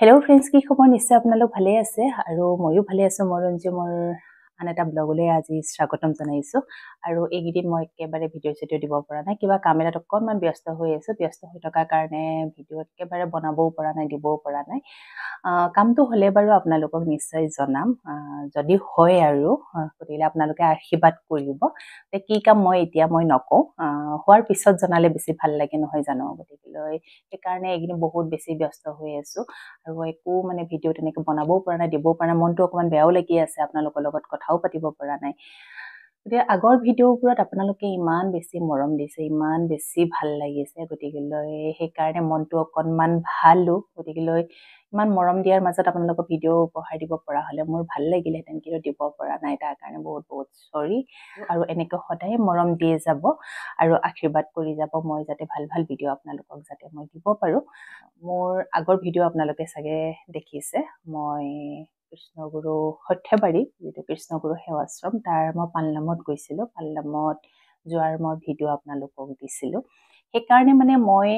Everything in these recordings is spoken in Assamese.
হেল্ল' ফ্ৰেণ্ডছ, কি খবৰ? নিশ্চয় আপোনালোক ভালে আছে আৰু ময়ো ভালে আছোঁ। মই ৰঞ্জু, মোৰ আন এটা ব্লগলৈ আজি স্বাগতম জনাইছোঁ। আৰু এইকেইদিন মই একেবাৰে ভিডিঅ' দিব পৰা নাই, কিবা কাম এটাত অকণমান ব্যস্ত হৈ আছোঁ। ব্যস্ত হৈ থকাৰ কাৰণে ভিডিঅ' একেবাৰে বনাবও পৰা নাই, দিবও পৰা নাই। কামটো হ'লে বাৰু আপোনালোকক নিশ্চয় জনাম, যদি হয় আৰু গতিকে আপোনালোকে আশীৰ্বাদ কৰিব। কি কাম মই নকওঁ, হোৱাৰ পিছত জনালে বেছি ভাল লাগে নহয় জানো? গতিকেলৈ সেইকাৰণে এইকেইদিন বহুত বেছি ব্যস্ত হৈ আছোঁ আৰু একো ভিডিঅ' তেনেকৈ বনাবও পৰা নাই, দিবও পৰা নাই। মনটো অকণমান বেয়াও লাগি আছে, আপোনালোকৰ লগত কথাও পাতিব পৰা নাই। গতিকে আগৰ ভিডিঅ'বোৰত আপোনালোকে ইমান বেছি মৰম দিছে, ইমান বেছি ভাল লাগিছে, গতিকেলৈ সেইকাৰণে মনটো অকণমান ভালো। গতিকেলৈ ইমান মৰম দিয়াৰ মাজত আপোনালোকক ভিডিঅ' উপহাৰ দিব পৰা হ'লে মোৰ ভাল লাগিলেহেঁতেন, কিন্তু দিব পৰা নাই। তাৰ কাৰণে বহুত বহুত চৰি। আৰু এনেকৈ সদায় মৰম দিয়ে যাব আৰু আশীৰ্বাদ কৰি যাব, মই যাতে ভাল ভাল ভিডিঅ' আপোনালোকক যাতে মই দিব পাৰোঁ। মোৰ আগৰ ভিডিঅ' আপোনালোকে চাগে দেখিছে, মই কৃষ্ণগুৰু সৰ্থেবাৰী, যিটো কৃষ্ণগুৰু সেৱাশ্ৰম, তাৰ মই পালনামত গৈছিলোঁ। পালনামত যোৱাৰ মই ভিডিঅ' আপোনালোকক দিছিলোঁ। সেইকাৰণে মই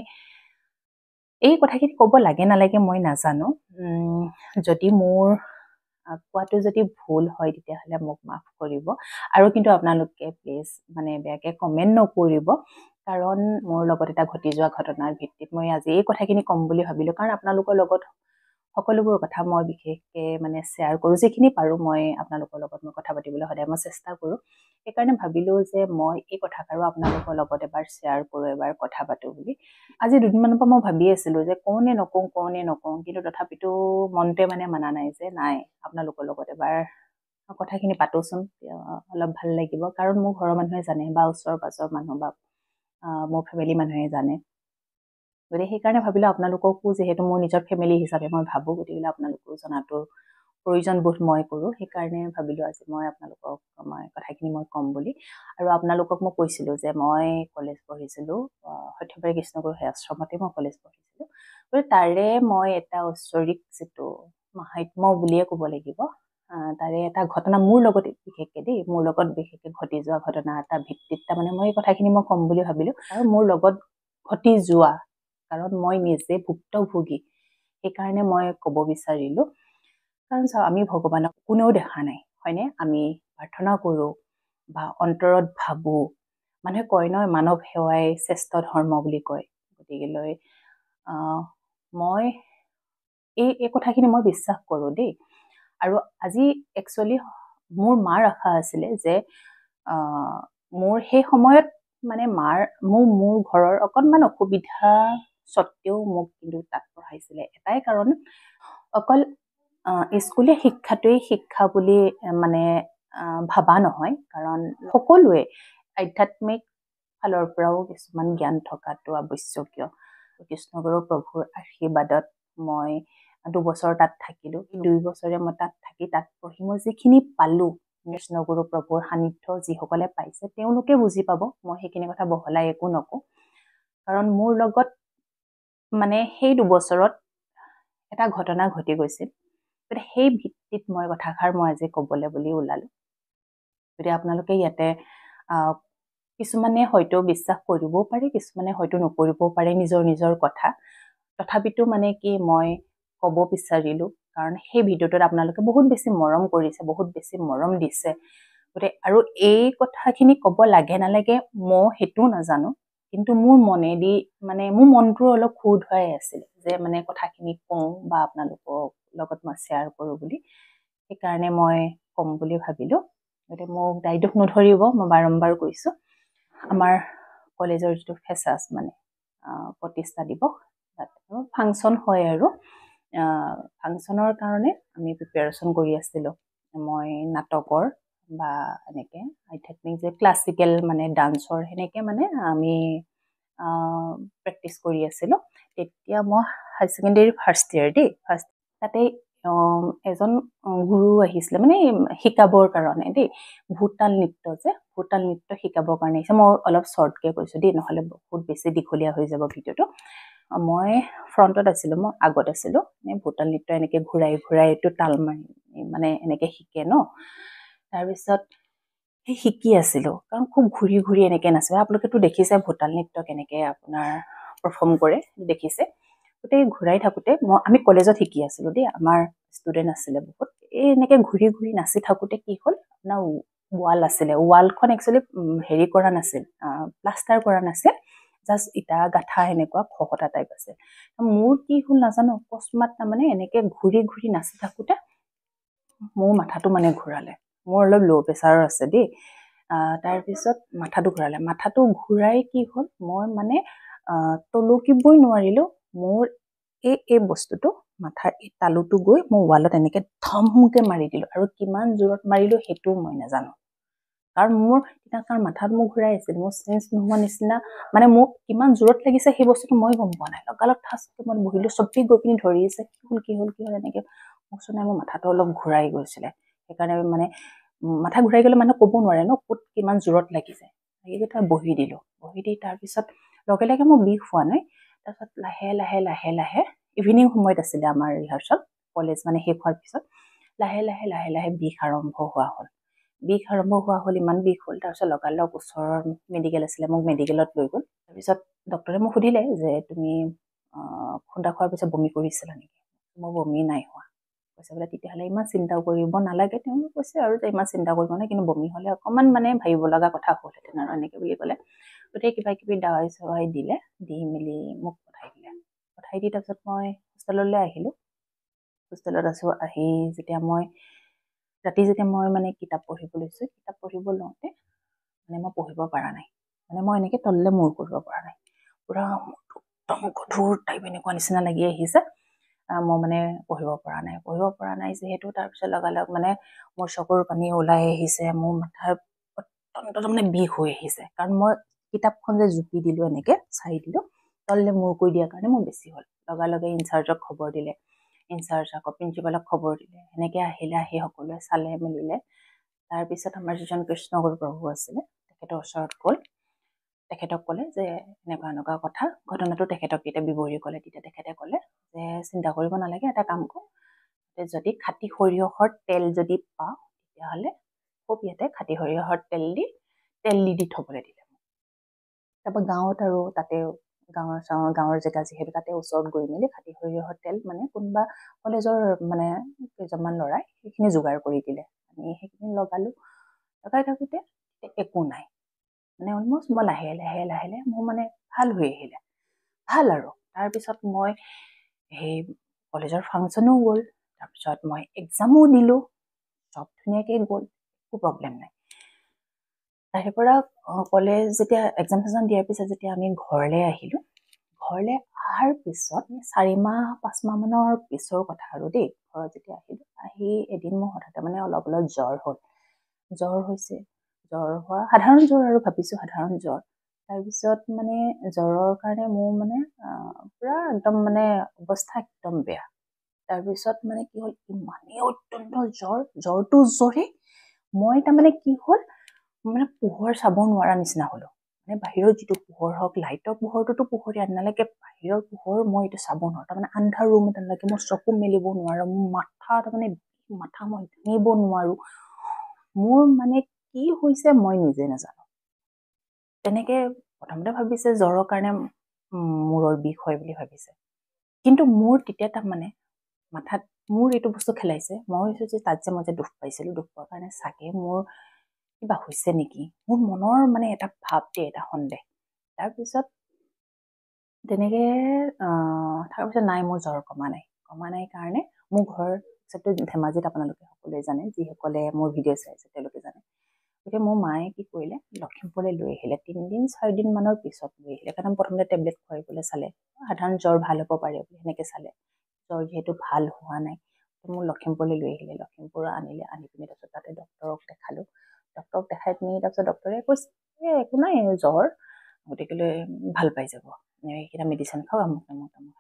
এই কথাখিনি ক'ব লাগে নালাগে মই নাজানো। যদি মোৰ কোৱাটো যদি ভুল হয় তেতিয়াহ'লে মোক মাফ কৰিব। আৰু কিন্তু আপোনালোকে প্লিজ বেয়াকৈ কমেণ্ট নকৰিব, কাৰণ মোৰ লগত এটা ঘটি যোৱা ঘটনাৰ ভিত্তিত মই আজি এই কথাখিনি ক'ম বুলি ভাবিলোঁ। কাৰণ আপোনালোকৰ লগত সকলোবোৰ কথা মই বিশেষকৈ শ্বেয়াৰ কৰোঁ, যিখিনি পাৰোঁ মই আপোনালোকৰ লগত মই কথা পাতিবলৈ সদায় মই চেষ্টা কৰোঁ। সেইকাৰণে ভাবিলোঁ যে মই এই কথাষাৰো আপোনালোকৰ লগত এবাৰ শ্বেয়াৰ কৰোঁ, এবাৰ কথা পাতোঁ বুলি। আজি দুদিনমানৰ পৰা মই ভাবি আছিলোঁ যে কওঁ নে নকওঁ, কিন্তু তথাপিতো মনটোৱে মানা নাই যে নাই, আপোনালোকৰ লগত এবাৰ কথাখিনি পাতোচোন, অলপ ভাল লাগিব। কাৰণ মোৰ ঘৰৰ মানুহে জানে, বা ওচৰ পাজৰ মানুহ বা মোৰ ফেমিলি মানুহে জানে। গতিকে সেইকাৰণে ভাবিলোঁ আপোনালোককো, যিহেতু মোৰ নিজৰ ফেমিলি হিচাপে মই ভাবোঁ, গতিকে আপোনালোকেও জনাটো প্ৰয়োজন বোধ মই কৰোঁ। সেইকাৰণে ভাবিলোঁ আজি মই আপোনালোকক কথাখিনি ক'ম বুলি। আৰু আপোনালোকক মই কৈছিলোঁ যে মই কলেজ পঢ়িছিলোঁ, সৰ্থেবাৰী কৃষ্ণগুৰু সেৱাশ্ৰমতে মই কলেজ পঢ়িছিলোঁ। গতিকে তাৰে মই এটা ঐশ্বৰিক যিটো মাহাত্ম্য বুলিয়ে ক'ব লাগিব, তাৰে এটা ঘটনা মোৰ লগত বিশেষকৈ ঘটি যোৱা ঘটনা এটা ভিত্তিত মই এই কথাখিনি ক'ম বুলি ভাবিলোঁ। আৰু মোৰ লগত ঘটি যোৱা, কাৰণ মই নিজে ভুক্তভোগী, সেইকাৰণে মই ক'ব বিচাৰিলোঁ। কাৰণ চাওক, আমি ভগৱানক কোনেও দেখা নাই, হয়নে? আমি প্ৰাৰ্থনা কৰোঁ বা অন্তৰত ভাবোঁ। মানুহে কয় নহয়, মানৱ সেৱাই শ্ৰেষ্ঠ ধৰ্ম বুলি কয়। গতিকেলৈ মই এই কথাখিনি মই বিশ্বাস কৰোঁ দেই। আৰু আজি একচুৱেলি মোৰ মাৰ আশা আছিলে যে মোৰ সেই সময়ত মোৰ ঘৰৰ অকণমান অসুবিধা স্বত্তেও মোক কিন্তু তাত পঢ়াইছিলে। এটাই কাৰণ, অকল স্কুলীয়া শিক্ষাটোৱেই শিক্ষা বুলি ভাবা নহয়, কাৰণ সকলোৱে আধ্যাত্মিক ফালৰ পৰাও কিছুমান জ্ঞান থকাটো আৱশ্যকীয়। কৃষ্ণগুৰু প্ৰভুৰ আশীৰ্বাদত মই 2 বছৰ তাত থাকিলোঁ। 2 বছৰে মই তাত থাকি, তাত পঢ়ি মই যিখিনি পালোঁ, কৃষ্ণগুৰু প্ৰভুৰ সান্নিধ্য যিসকলে পাইছে তেওঁলোকে বুজি পাব। মই সেইখিনি কথা বহলাই একো নকওঁ, কাৰণ মোৰ লগত সেই 2 বছৰত এটা ঘটনা ঘটি গৈছিল। গতিকে সেই ভিত্তিত কথাষাৰ আজি ক'বলৈ বুলি ওলালোঁ। গতিকে আপোনালোকে ইয়াতে কিছুমানে হয়তো বিশ্বাস কৰিবও পাৰে, কিছুমানে হয়তো নকৰিবও পাৰে, নিজৰ নিজৰ কথা। তথাপিতো কি মই ক'ব বিচাৰিলোঁ, কাৰণ সেই ভিডিঅ'টোত আপোনালোকে বহুত বেছি মৰম কৰিছে, বহুত বেছি মৰম দিছে। গতিকে আৰু এই কথাখিনি ক'ব লাগে নালাগে মই সেইটোও নাজানো, কিন্তু মোৰ মনেদি মোৰ মনটো অলপ খুধুৱাই আছিল যে কথাখিনি কওঁ বা আপোনালোকৰ লগত মই শ্বেয়াৰ কৰোঁ বুলি। সেইকাৰণে মই ক'ম বুলি ভাবিলোঁ। গতিকে মোক দায় দোষ নধৰিব, মই বাৰম্বাৰ কৈছোঁ। আমাৰ কলেজৰ যিটো ফেচাছ প্ৰতিষ্ঠা দিৱস, তাত ফাংচন হয় আৰু ফাংচনৰ কাৰণে আমি প্ৰিপেৰেশ্যন কৰি আছিলোঁ। মই নাটকৰ বা এনেকৈ আধ্যাত্মিক যে ক্লাছিকেল ডান্সৰ সেনেকৈ আমি প্ৰেক্টিছ কৰি আছিলোঁ। তেতিয়া মই হাই ছেকেণ্ডেৰী ফাৰ্ষ্ট ইয়েৰ দেই, তাতে এজন গুৰু আহিছিলে শিকাবৰ কাৰণে দেই, ভোৰতাল নৃত্য শিকাবৰ কাৰণে আহিছে। মই অলপ শ্বৰ্টকৈ কৈছোঁ দেই, নহ'লে বহুত বেছি দীঘলীয়া হৈ যাব ভিডিঅ'টো। মই ফ্ৰণ্টত আছিলোঁ, মই আগত আছিলোঁ। ভোৰতাল নৃত্য এনেকৈ ঘূৰাই এইটো তাল মাৰি এনেকৈ শিকে ন। তাৰপিছত সেই শিকি আছিলোঁ, কাৰণ খুব ঘূৰি এনেকৈ নাচিব। আপোনালোকেতো দেখিছে ভোৰতাল নৃত্য কেনেকৈ আপোনাৰ পাৰফৰ্ম কৰে, দেখিছে। গোটেই ঘূৰাই থাকোঁতে আমি কলেজত শিকি আছিলোঁ দেই, আমাৰ ষ্টুডেণ্ট আছিলে বহুত। এই এনেকৈ ঘূৰি ঘূৰি নাচি থাকোঁতে কি হ'ল, আপোনাৰ ৱাল আছিলে, ৱালখন একচুৱেলি হেৰি কৰা নাছিল, প্লাষ্টাৰ কৰা নাছিল, জাষ্ট ইটা গাঠা এনেকুৱা খহটা টাইপ আছে। মোৰ কি হ'ল নাজানো, অকস্মাত তাৰমানে এনেকৈ ঘূৰি ঘূৰি নাচি থাকোঁতে মোৰ মাথাটো মানে ঘূৰালে। মোৰ অলপ ল' প্ৰেছাৰৰ আছে দেই। তাৰপিছত মাথাটো ঘূৰাই কি হ'ল, মই মানে তলকিবই নোৱাৰিলোঁ। মোৰ এই বস্তুটো মাথাৰ এই তালুটো গৈ মই ৱালত এনেকৈ ধমকৈ মাৰি দিলোঁ, আৰু কিমান জোৰত মাৰিলোঁ সেইটোও মই নাজানো। কাৰণ মাথাত মোৰ ঘূৰাই আছিল, মোৰ চেঞ্জ নোহোৱা নিচিনা, মানে মোক কিমান জোৰত লাগিছে সেই বস্তুটো মই গম পোৱা নাই। লগালগ ঠাচকৈ মই বহিলোঁ, চবেই গৈ পিনি ধৰি আছে, কি হ'ল এনেকৈ। মোকচোন মোৰ মাথাটো অলপ ঘূৰাই গৈছিলে, সেইকাৰণে মানে মাথা ঘূৰাই গ'লে মানুহে ক'ব নোৱাৰে ন ক'ত কিমান জোৰত লাগিছে। সেইকেইটা বহি দিলোঁ, বহি দি তাৰপিছত লগে লগে মোৰ বিষ হোৱা নাই। তাৰপিছত লাহে লাহে ইভিনিং সময়ত আছিলে আমাৰ ৰিহাৰ্চল, কলেজ মানে শেষ হোৱাৰ পিছত লাহে লাহে বিষ আৰম্ভ হোৱা হ'ল। ইমান বিষ হ'ল। তাৰপিছত লগালগ ওচৰৰ মেডিকেল আছিলে, মোক মেডিকেলত লৈ গ'ল। তাৰপিছত ডক্টৰে মোক সুধিলে যে তুমি খুন্দা খোৱাৰ পিছত বমি কৰিছিলা নেকি? মই বমি নাই হোৱা। কৈছে বোলে তেতিয়াহ'লে ইমান চিন্তা কৰিব নালাগে। তেওঁলোকে কৈছে আৰু যে ইমান চিন্তা কৰিব নাই, কিন্তু বমি হ'লে অকণমান মানে ভাবিব লগা কথা হ'লহেঁতেন আৰু এনেকৈ বুলি ক'লে। গোটেই কিবা কিবি দাৱাই চাৱাই দিলে, দি মেলি মোক পঠাই দি তাৰপিছত মই হোষ্টেললৈ আহিলোঁ। হোষ্টেলত আছোঁ। আহি যেতিয়া মই মানে কিতাপ পঢ়িব লৈছোঁ, কিতাপ পঢ়িব লওঁতে মানে মই পঢ়িব পৰা নাই, মানে মই এনেকৈ তললৈ মূৰ কৰিব পৰা নাই, পূৰা একদম গধুৰ টাইপ এনেকুৱা নিচিনা লাগি আহিছে। মই মানে পঢ়িব পৰা নাই যিহেতু, তাৰপিছত লগালগ মানে মোৰ চকুৰ পানী ওলাই আহিছে, মোৰ মাথাৰ অত্যন্ত তাৰমানে বিষ হৈ আহিছে। কাৰণ মই কিতাপখন যে জুপি দিলোঁ, এনেকৈ চাই দিলোঁ, তললৈ মূৰ কৰি দিয়াৰ কাৰণে মোৰ বেছি হ'ল। লগে ইনচাৰ্জক খবৰ দিলে, ইনচাৰ্জ আকৌ প্ৰিন্সিপালক খবৰ দিলে, সেনেকৈ আহিলে। আহি সকলোৱে চালে মেলিলে। তাৰপিছত আমাৰ যিজন কৃষ্ণগুৰু প্ৰভু আছিলে, তেখেতৰ ওচৰত গ'ল। তেখেতক ক'লে যে এনেকুৱা কথা, ঘটনাটো তেখেতক তেতিয়া বিৱৰি ক'লে। তেতিয়া তেখেতে ক'লে যে চিন্তা কৰিব নালাগে, এটা কাম কৰ, যদি খাটি সৰিয়হৰ তেল যদি পাওঁ তেতিয়াহ'লে খুব ইয়াতে খাটি সৰিয়হৰ তেল দি থ'বলৈ দিলে। তাৰপৰা গাঁৱত আৰু তাতে গাঁৱৰ জেগা যিহেতু, তাতে ওচৰত গৈ মেলি খাটি সৰিয়হৰ তেল মানে কোনোবা কলেজৰ মানে কেইজনমান ল'ৰাই সেইখিনি যোগাৰ কৰি দিলে। আমি সেইখিনি লগাই থাকোঁতে একো নাই, মানে অলমষ্ট মই লাহে লাহে মোৰ মানে ভাল হৈ আহিলে, ভাল আৰু। তাৰপিছত মই সেই কলেজৰ ফাংচনো গ'ল, তাৰপিছত মই এক্সামো দিলোঁ, চব ধুনীয়াকৈ গ'ল, একো প্ৰব্লেম নাই। তাৰ পৰা কলেজ যেতিয়া এক্সাম চেক্সাম দিয়াৰ পিছত যেতিয়া আমি ঘৰলৈ আহিলোঁ, ঘৰলৈ অহাৰ পিছত 4 মাহ 5 মাহ মানৰ পিছৰ কথা আৰু দেই। ঘৰত যেতিয়া আহি এদিন মোৰ হঠাতে মানে অলপ জ্বৰ হ'ল। জ্বৰ হোৱা সাধাৰণ জ্বৰ আৰু ভাবিছোঁ সাধাৰণ জ্বৰ। তাৰপিছত মানে জ্বৰৰ কাৰণে মোৰ মানে পূৰা একদম মানে অৱস্থা একদম বেয়া। তাৰপিছত মানে কি হ'ল, ইমানেই অত্যন্ত জ্বৰটো জ্বৰে, মই তাৰমানে কি হ'ল, মানে পোহৰ চাব নোৱাৰা নিচিনা হ'লোঁ। মানে বাহিৰৰ যিটো পোহৰ হওক, লাইটৰ পোহৰটোতো পোহৰে আননালৈকে, বাহিৰৰ পোহৰ মই এইটো চাব নোৱাৰোঁ। তাৰমানে আন্ধাৰ ৰুম এটা লাগে, মই চকু মেলিব নোৱাৰোঁ, মোৰ মাথা মই দাঙিব নোৱাৰোঁ। মোৰ মানে কি হৈছে মই নিজে নাজানো। তেনেকৈ প্ৰথমতে ভাবিছে জ্বৰৰ কাৰণে মূৰৰ বিষ হয় বুলি ভাবিছে, কিন্তু মোৰ তেতিয়া তাৰমানে মাথাত মোৰ এইটো বস্তু খেলাইছে। মই ভাবিছোঁ যে তাত যে মই যে দুখ পাইছিলোঁ, দুখ পোৱাৰ কাৰণে চাগে মোৰ কিবা হৈছে নেকি, মোৰ মনৰ মানে এটা ভাৱ দিয়ে, এটা সন্দেহ। তাৰপিছত তেনেকৈ তাৰপিছত নাই, মোৰ জ্বৰ কমা নাই কাৰণে মোৰ ঘৰ ধেমাজিত, আপোনালোকে সকলোৱে জানে, যিসকলে মোৰ ভিডিঅ' চাইছে তেওঁলোকে জানে। গতিকে মোৰ মায়ে কি কৰিলে, লখিমপুৰলৈ লৈ আহিলে। 3 দিন 4 দিন মানৰ পিছত লৈ আহিলে, কাৰণ প্ৰথমতে টেবলেট খুৱাই চালে, সাধাৰণ জ্বৰ ভাল হ'ব পাৰে বুলি সেনেকৈ চালে। জ্বৰ যিহেতু ভাল হোৱা নাই, মোৰ লখিমপুৰলৈ লৈ আহিলে। লখিমপুৰ আনি পিনি তাৰপিছত তাতে ডক্টৰক দেখালোঁ। ডক্টৰক দেখাই পিনি তাৰপিছত ডক্টৰে কৈছে একো নাই, জ্বৰ, গতিকে ভাল পাই যাব, এইকেইটা মেডিচিন খাওঁ, আমুক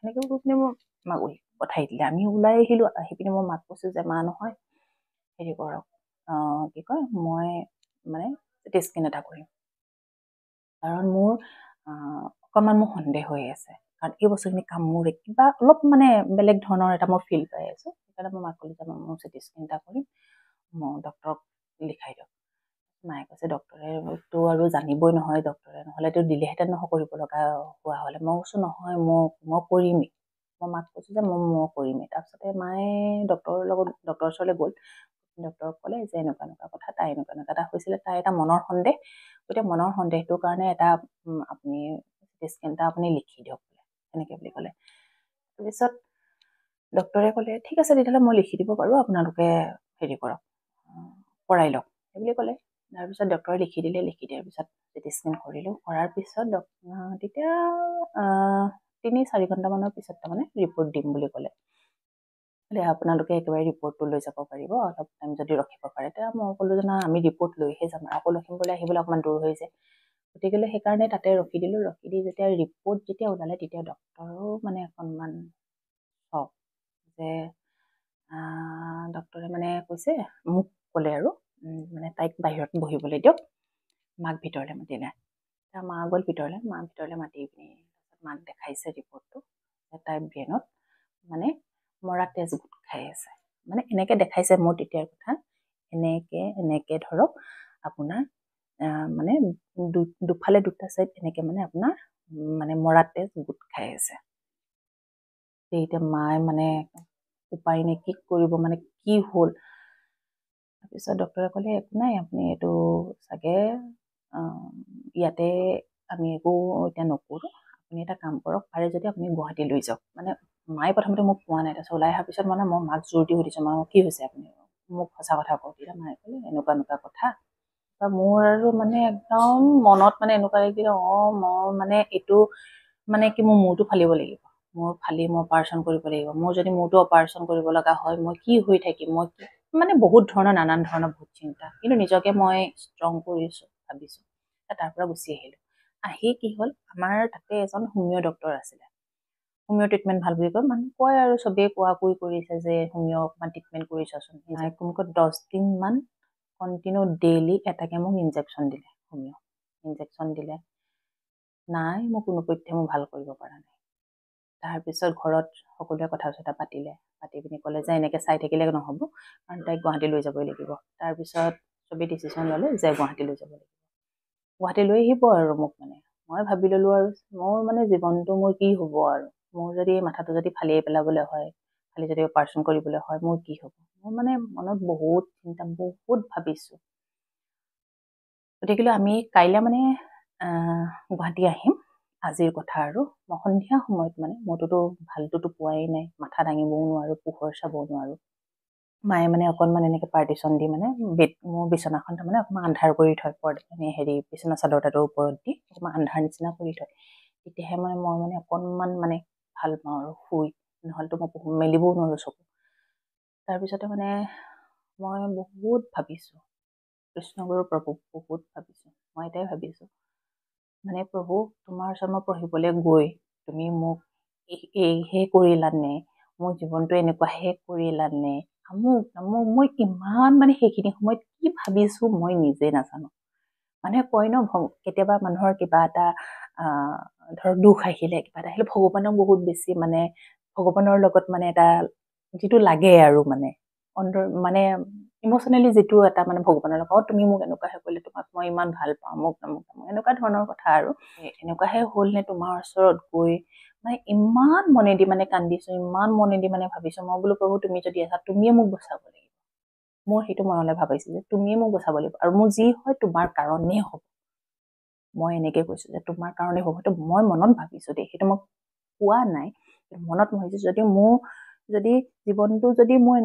সেনেকৈ কৈ পিনি মোৰ মাক পঠাই দিলে। আমি ওলাই আহিলোঁ। আহি পিনি মই মাক কৈছোঁ যে মা নহয়, হেৰি কৰক, কি কয়, মই মানে চিটি স্কেন এটা কৰিম, কাৰণ মোৰ অকণমান মোৰ সন্দেহ হৈ আছে, কাৰণ এই বস্তুখিনি কামোৰে, কিবা অলপ মানে বেলেগ ধৰণৰ এটা মই ফিল পাই আছোঁ। সেইকাৰণে মই মাক ক'লোঁ যে মোৰ চিটি স্কেন এটা কৰিম, মই ডক্টৰক লিখাই দিয়ক। মায়ে কৈছে ডক্টৰেতো আৰু জানিবই নহয়, ডক্টৰে নহ'লেতো দিলেহেঁতেন, নহয় কৰিব লগা হোৱা হ'লে। মই কৈছোঁ নহয়, মই কৰিমেই, মই মাক কৈছোঁ যে মই কৰিমেই। তাৰপিছতে মায়ে ডক্টৰৰ ওচৰলৈ গ'ল। ডক্টৰক ক'লে যে এনেকুৱা এনেকুৱা কথা, তাই এনেকুৱা এনেকুৱা এটা হৈছিলে, তাই এটা মনৰ সন্দেহ, গতিকে মনৰ সন্দেহটোৰ কাৰণে এটা আপুনি চিটি স্কেন এটা আপুনি লিখি দিয়ক বোলে, এনেকৈ বুলি ক'লে। তাৰপিছত ডক্টৰে ক'লে ঠিক আছে তেতিয়াহ'লে মই লিখি দিব পাৰোঁ, আপোনালোকে হেৰি কৰক, কৰাই লওক সেইবুলি ক'লে। তাৰপিছত ডক্টৰে লিখি দিয়াৰ পিছত চিটি স্কেন কৰিলোঁ। কৰাৰ পিছত তেতিয়া 3-4 ঘণ্টামানৰ পিছত তাৰমানে ৰিপৰ্ট দিম বুলি ক'লে। আপোনালোকে একেবাৰে ৰিপৰ্টটো লৈ যাব পাৰিব, অলপ টাইম যদি ৰখিব পাৰে। তেতিয়া মই ক'লোঁ যে না আমি ৰিপৰ্ট লৈহে যাম, আকৌ লখিমপুৰলৈ আহিবলৈ অকণমান দূৰ হৈ যায়, গতিকে সেইকাৰণে তাতে ৰখি দিলোঁ। ৰখি দি যেতিয়া ৰিপৰ্ট যেতিয়া ওলালে তেতিয়া ডক্টৰো মানে অকণমান চক যে ডক্টৰে মানে কৈছে, মোক ক'লে আৰু মানে তাইক বাহিৰত বহিবলৈ দিয়ক, মাক ভিতৰলৈ মাতিলে। তাৰ মা গ'ল ভিতৰলৈ, মাক ভিতৰলৈ মাতি পিনি মাক দেখাইছে ৰিপৰ্টটো, তাইৰ ব্ৰেইনত মানে মৰা তেজ গোট খাই আছে। মানে এনেকৈ দেখাইছে মোৰ তেতিয়াৰ কথা, এনেকৈ ধৰক আপোনাৰ মানে দুফালে দুটা চাইড এনেকৈ মানে আপোনাৰ মানে মৰা তেজ গোট খাই আছে। এতিয়া মায়ে মানে উপায় নাই, কি কৰিব, মানে কি হ'ল। তাৰপিছত ডক্টৰে ক'লে একো নাই, আপুনি এইটো চাগে ইয়াতে আমি একো এতিয়া নকৰোঁ, আপুনি এটা কাম কৰক, পাৰে যদি আপুনি গুৱাহাটী লৈ যাওক। মানে মায়ে প্ৰথমতে মোক কোৱা নাই, তাৰপিছত ওলাই অহাৰ পিছত মানে মই মাক জোৰ দি সুধিছোঁ, মা কি হৈছে, আপুনি মোক সঁচা কথা কওক। তেতিয়া মায়ে ক'লে এনেকুৱা এনেকুৱা কথা। মোৰ আৰু মানে একদম মনত মানে এনেকুৱা লাগিলে, মই মানে এইটো মানে কি মোৰ মূৰটো ফালিব লাগিব, মোৰ ফালি মই অপাৰেশ্যন কৰিব লাগিব। মোৰ যদি মূৰটো অপাৰেশ্যন কৰিব লগা হয় মই কি হৈ থাকিম, মই মানে বহুত ধৰণৰ নানান ধৰণৰ বহুত চিন্তা, কিন্তু নিজকে মই ষ্ট্ৰং কৰিছোঁ, ভাবিছোঁ। তাৰ পৰা গুচি আহিলোঁ। আহি কি হ'ল, আমাৰ তাতে এজন হোমিঅ' ডক্টৰ আছিলে, হোমিঅ' ট্ৰিটমেণ্ট ভাল বুলি কয়, মানুহ কয় আৰু চবেই কোৱা কৈ কৰিছে যে হোমিঅ' অকণমান ট্ৰিটমেণ্ট কৰিছাচোন। নাই কমকৈ 10 দিনমান কণ্টিনিউ ডেইলি এটাকে মোক ইনজেকশ্যন দিলে, হোমিঅ' ইনজেকশ্যন দিলে। নাই মই কোনোপধ্যে মই ভাল কৰিব পৰা নাই। তাৰপিছত ঘৰত সকলোৱে কথা চথা পাতিলে, পাতি পিনি ক'লে যে এনেকৈ চাই থাকিলে নহ'ব, কাৰণ তাইক গুৱাহাটী লৈ যাবই লাগিব। তাৰপিছত চবেই ডিচিশ্যন ল'লে যে গুৱাহাটী লৈ যাব লাগিব, গুৱাহাটী লৈ আহিব আৰু মোক। মানে মই ভাবি ল'লোঁ আৰু মোৰ মানে জীৱনটো মোৰ কি হ'ব, আৰু মোৰ যদি মাথাটো যদি ফালিয়ে পেলাবলৈ হয়, খালি যদি অপাৰেশ্যন কৰিবলৈ হয়, মোৰ কি হ'ব। মোৰ মানে মনত বহুত চিন্তা, বহুত ভাবিছোঁ। গতিকে আমি কাইলৈ মানে গুৱাহাটী আহিম, আজিৰ কথা আৰু। মই সন্ধিয়া সময়ত মানে মইতোতো ভালটোতো পোৱাই নাই, মাথা দাঙিবও নোৱাৰোঁ, পোহৰ চাবও নোৱাৰোঁ। মায়ে মানে অকণমান এনেকৈ পাৰ্টিশ্যন দি মানে মোৰ বিচনাখন তাৰমানে অকণমান আন্ধাৰ কৰি থয়, বিচনা চাদৰ তাদৰ ওপৰত দি অকণমান আন্ধাৰ নিচিনা কৰি থয়। তেতিয়াহে মানে মই মানে অকণমান মানে ভাল পাওঁ আৰু শুই, নহ'লেতো মই মেলিবও নোৱাৰোঁ চকু। তাৰপিছতে মানে মই বহুত ভাবিছোঁ, কৃষ্ণগুৰু প্ৰভু বহুত ভাবিছোঁ। মই এটাই ভাবিছোঁ, মানে প্ৰভু তোমাৰ ওচৰত মই পঢ়িবলৈ গৈ তুমি মোক এইহে কৰিলানে, মোৰ জীৱনটো এনেকুৱাহে কৰিলানে, আমুক মই ইমান মানে সেইখিনি সময়ত কি ভাবিছোঁ মই নিজে নাজানো। মানুহে কয় ন, কেতিয়াবা মানুহৰ কিবা এটা ধৰক দুখ আহিলে, কিবা এটা আহিলে ভগৱানক বহুত বেছি মানে ভগৱানৰ লগত মানে এটা যিটো লাগে আৰু মানে ইম'চনেলি যিটো এটা মানে ভগৱানৰ লগত, তুমি মোক এনেকুৱাহে কৰিলে, তোমাক মই ইমান ভাল পাওঁ, মোক এনেকুৱা ধৰণৰ কথা। আৰু এনেকুৱাহে হ'ল নে তোমাৰ ওচৰত গৈ, মানে ইমান মনেদি মানে কান্দিছোঁ, ইমান মনেদি মানে ভাবিছোঁ। মই বোলো প্ৰভু তুমি যদি আছা, তুমিয়ে মোক বচাব লাগিব। মোৰ সেইটো মনলৈ ভাবিছোঁ যে তুমিয়ে মোক বচাব লাগিব, আৰু মোৰ যি হয় তোমাৰ কাৰণেই হ'ব। মই এনেকৈ কৈছোঁ যে তোমাৰ কাৰণেই হ'ব। সেইটো মই মনত ভাবিছোঁ দেই, সেইটো মই কোৱা নাই, মনত ভাবিছোঁ। যদি জীৱনটো যদি মোৰ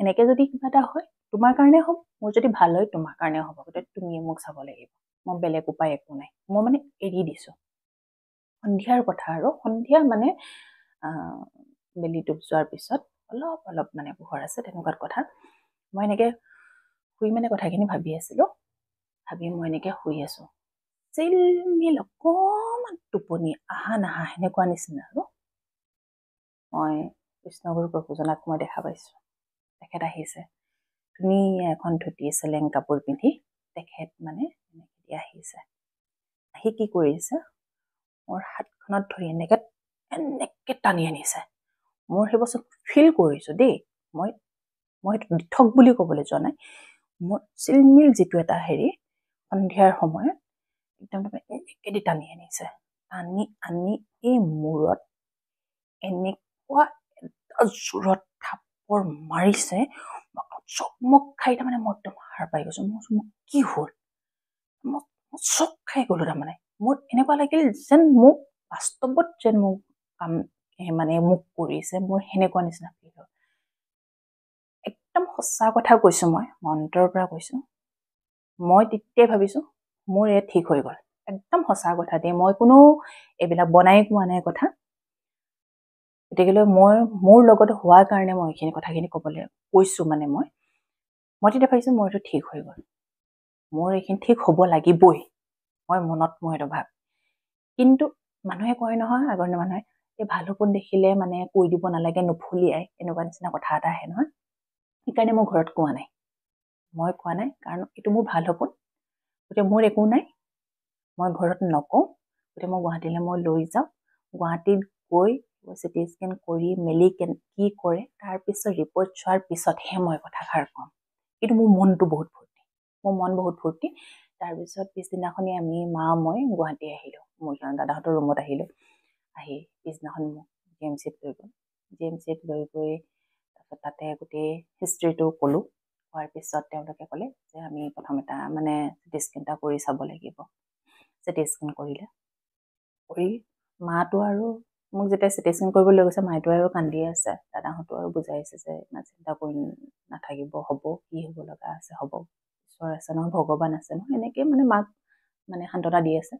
এনেকৈ যদি কিবা এটা হয় তোমাৰ কাৰণে হ'ব, মোৰ যদি ভাল হয় তোমাৰ কাৰণে হ'ব, গতিকে তুমিয়ে মোক চাব লাগিব, মই বেলেগ উপায় একো নাই। মই মানে এৰি দিছোঁ। সন্ধিয়াৰ কথা আৰু, সন্ধিয়া মানে বেলি ডুব যোৱাৰ পিছত অলপ মানে পোহৰ আছে, তেনেকুৱাত কথা। মই এনেকৈ শুই মানে কথাখিনি ভাবি আছিলোঁ, ভাবি মই এনেকৈ শুই আছোঁ, চিলমিল অকণমান টোপনি আহা নাহা সেনেকুৱা নিচিনা। আৰু মই কৃষ্ণগুৰু প্ৰভুজনাক মই দেখা পাইছোঁ, তেখেত আহিছে, ধুনীয়া এখন ধুতি চেলেং কাপোৰ পিন্ধি তেখেত মানে এনেকৈ আহিছে। আহি কি কৰিছে, মোৰ হাতখনত ধৰি এনেকৈ টানি আনিছে। মোৰ সেই বস্তু ফিল কৰিছোঁ দেই, মই সেইটো দিঠক বুলি ক'বলৈ যোৱা নাই। মোৰ চিলমিল যিটো এটা হেৰি সন্ধিয়াৰ সময়ত একদম এনেকৈ টানি আনিছে, টানি আনি এই মূৰত এনেকুৱা এটা জোৰত থাপৰ মাৰিছে, চকমক খাই তাৰমানে মই একদম সাৰ পাই গৈছো। মোৰ কি হ'ল, মই চক খাই গলো। তাৰমানে মোৰ এনেকুৱা লাগিল যেন মোক বাস্তৱত যেন মোক কাম মানে মোক কৰিছে, মোৰ সেনেকুৱা নিচিনা ফিল হ'ল। একদম সঁচা কথা কৈছো, মই অন্তৰৰ পৰা কৈছো। মই তেতিয়াই ভাবিছো মোৰ ঠিক হৈ গ'ল। একদম সঁচা কথা দেই, মই কোনো এইবিলাক বনাই কোৱা নাই কথা। গতিকে মই মোৰ লগত হোৱাৰ কাৰণে মই এইখিনি কথাখিনি ক'বলৈ কৈছো। মানে মই তেতিয়া ভাবিছো মোৰ এইটো ঠিক হৈ গ'ল, মোৰ এইখিনি ঠিক হ'ব লাগিবই। মই মনত মই এইটো ভাব। কিন্তু মানুহে কয় নহয়, আগৰ মানুহে এই ভাল সপোন দেখিলে মানে কৈ দিব নালাগে, নুফুলিয়াই, এনেকুৱা নিচিনা কথা এটা আহে নহয়। সেইকাৰণে মই ঘৰত কোৱা নাই। মই কোৱা নাই কাৰণ এইটো মোৰ ভাল সপোন, গতিকে মোৰ একো নাই, মই ঘৰত নকওঁ। গতিকে মই গুৱাহাটীলৈ মই লৈ যাওঁ। গুৱাহাটীত গৈ চিটি স্কেন কৰি মেলি কি কৰে, তাৰপিছত ৰিপৰ্ট চোৱাৰ পিছতহে মই কথাষাৰ ক'ম। কিন্তু মোৰ মনটো বহুত ফূৰ্তি, মোৰ মন বহুত ফূৰ্তি। তাৰপিছত পিছদিনাখনি আমি মই গুৱাহাটী আহিলোঁ, মোৰ দাদাহঁতৰ ৰুমত আহিলোঁ। আহি পিছদিনাখন মোক GMCত লৈ গ'ল। GMCত লৈ গৈ তাৰপিছত তাতে গোটেই হিষ্ট্ৰীটো ক'লোঁ। হোৱাৰ পিছত তেওঁলোকে ক'লে যে আমি প্ৰথম এটা মানে চিটি স্কেন এটা কৰি চাব লাগিব। চিটি স্কেন কৰিলে, কৰি মাটো আৰু মোক যেতিয়া চিটি স্কেন কৰিব লৈ গৈছে, মাইটো আৰু কান্দিয়ে আছে। দাদাহঁতো আৰু বুজাইছে যে ইমান চিন্তা কৰি নাথাকিব, হ'ব, কি হ'ব লগা আছে হ'ব, ঈশ্বৰ আছে নহয়, ভগৱান আছে নহয়, এনেকৈ মানে মাক মানে সান্ত্বনা দি আছে।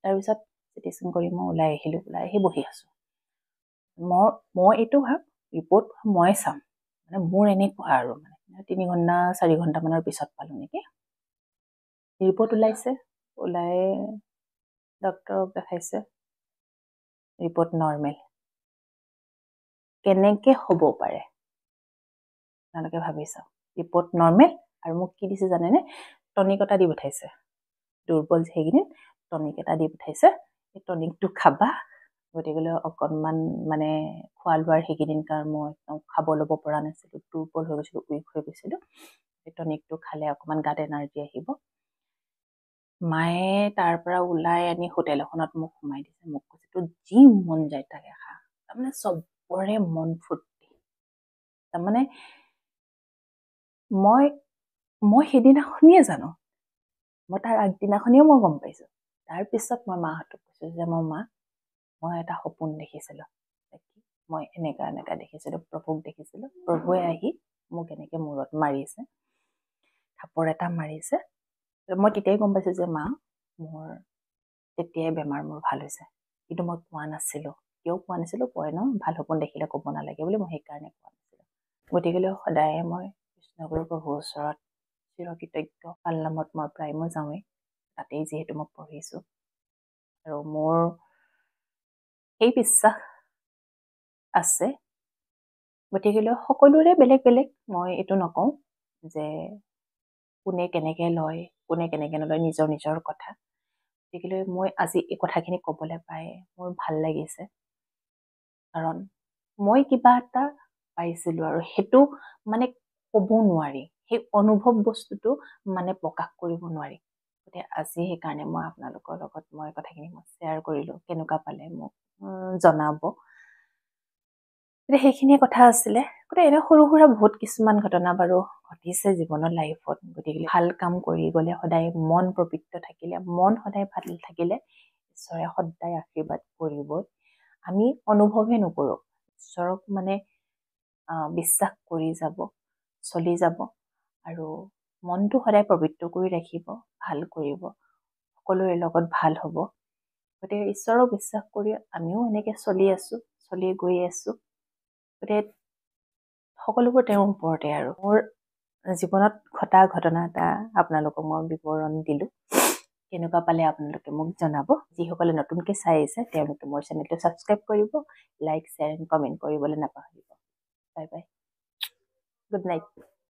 তাৰপিছত চিটি স্কেন কৰি মই ওলাই আহিলোঁ। ওলাই আহি বহি আছোঁ। মই এইটো ভাব ৰিপৰ্ট মই চাম, মানে মোৰ এনেকুৱা আৰু মানে 3 ঘণ্টা 4 ঘণ্টামানৰ পিছত পালোঁ নেকি ৰিপৰ্ট ওলাইছে। ওলাই ডক্টৰক দেখাইছে, ৰিপৰ্ট নৰ্মেল। কেনেকৈ হ'ব পাৰে আপোনালোকে ভাবি চাওক, ৰিপৰ্ট নৰ্মেল। আৰু মোক কি দিছে জানেনে, টনিক এটা দি পঠাইছে। দুৰ্বল সেইকেইদিন টনিক এটা দি পঠাইছে, সেই টনিকটো খাবা। গতিকে অকণমান মানে খোৱা লোৱাৰ সেইকেইদিন কাৰণ মই একদম খাব ল'ব পৰা নাছিলোঁ, দুৰ্বল হৈ গৈছিলোঁ, উইক হৈ গৈছিলোঁ। সেই টনিকটো খালে অকণমান গাত এনাৰ্জি আহিব। মায়ে তাৰ পৰা ওলাই আনি হোটেল এখনত মোক সোমাই দিছে। মোক কৈছে তোৰ যি মন যায় তাকে খা। তাৰমানে চবৰে মন ফূৰ্তি। তাৰমানে মই সেইদিনাখনিয়ে জানো, মই তাৰ আগদিনাখনিও মই গম পাইছোঁ। তাৰপিছত মই মাহঁতক কৈছোঁ যে মই এটা সপোন দেখিছিলোঁ, মই এনেকা দেখিছিলোঁ, প্ৰভুক দেখিছিলোঁ। প্ৰভুৱে আহি মোক এনেকৈ মূৰত মাৰিছে, থাপৰ এটা মাৰিছে। মই তেতিয়াই গম পাইছোঁ যে মোৰ তেতিয়াই বেমাৰ মোৰ ভাল হৈছে। কিন্তু মই কোৱা নাছিলোঁ। কিয় কোৱা নাছিলোঁ, কয় ন ভাল সপোন দেখিলে ক'ব নালাগে বুলি, মই সেইকাৰণে কোৱা নাছিলোঁ। গতিকে সদায়ে মই কৃষ্ণগুৰু প্ৰভুৰ ওচৰত চিৰকৃতজ্ঞ। পালনামত মই প্ৰায় মই যাওঁৱেই, তাতেই যিহেতু মই পঢ়িছোঁ। আৰু মোৰ সেই বিশ্বাস আছে। গতিকে সকলোৰে বেলেগ বেলেগ, মই এইটো নকওঁ যে কোনে কেনেকৈ লয়, কোনে কেনেকৈ নলয়, নিজৰ নিজৰ কথা। গতিকে মই আজি এই কথাখিনি ক'বলৈ পাই মোৰ ভাল লাগিছে। কাৰণ মই কিবা এটা পাইছিলোঁ আৰু সেইটো মানে ক'ব নোৱাৰি, সেই অনুভৱ বস্তুটো মানে প্ৰকাশ কৰিব নোৱাৰি। গতিকে আজি সেইকাৰণে মই আপোনালোকৰ লগত মই কথাখিনি মই শ্বেয়াৰ কৰিলোঁ। কেনেকুৱা পালে মোক জনাব। গতিকে সেইখিনিয়ে কথা আছিলে। গতিকে এনে সৰু সুৰা বহুত কিছুমান ঘটনা বাৰু ঘটিছে জীৱনৰ লাইফত। গতিকে ভাল কাম কৰি গ'লে সদায় মন পবিত্ৰ থাকিলে, মন সদায় ভাল থাকিলে ঈশ্বৰে সদায় আশীৰ্বাদ কৰিবই। আমি অনুভৱহে নকৰোঁ, ঈশ্বৰক মানে বিশ্বাস কৰি যাব, চলি যাব আৰু মনটো সদায় পবিত্ৰ কৰি ৰাখিব, ভাল কৰিব, সকলোৰে লগত ভাল হ'ব। গতিকে ঈশ্বৰক বিশ্বাস কৰি আমিও এনেকৈ চলি আছোঁ, চলি গৈ আছোঁ। গতিকে সকলোবোৰ তেওঁৰ ওপৰতে। আৰু মোৰ জীৱনত ঘটা ঘটনা এটা আপোনালোকক মই বিৱৰণ দিলোঁ। কেনেকুৱা পালে আপোনালোকে মোক জনাব। যিসকলে নতুনকৈ চাই আহিছে তেওঁলোকে মোৰ চেনেলটো ছাবস্ক্ৰাইব কৰিব, লাইক, শ্বেয়াৰ এণ্ড কমেণ্ট কৰিবলৈ নাপাহৰিব। Bye bye, good night.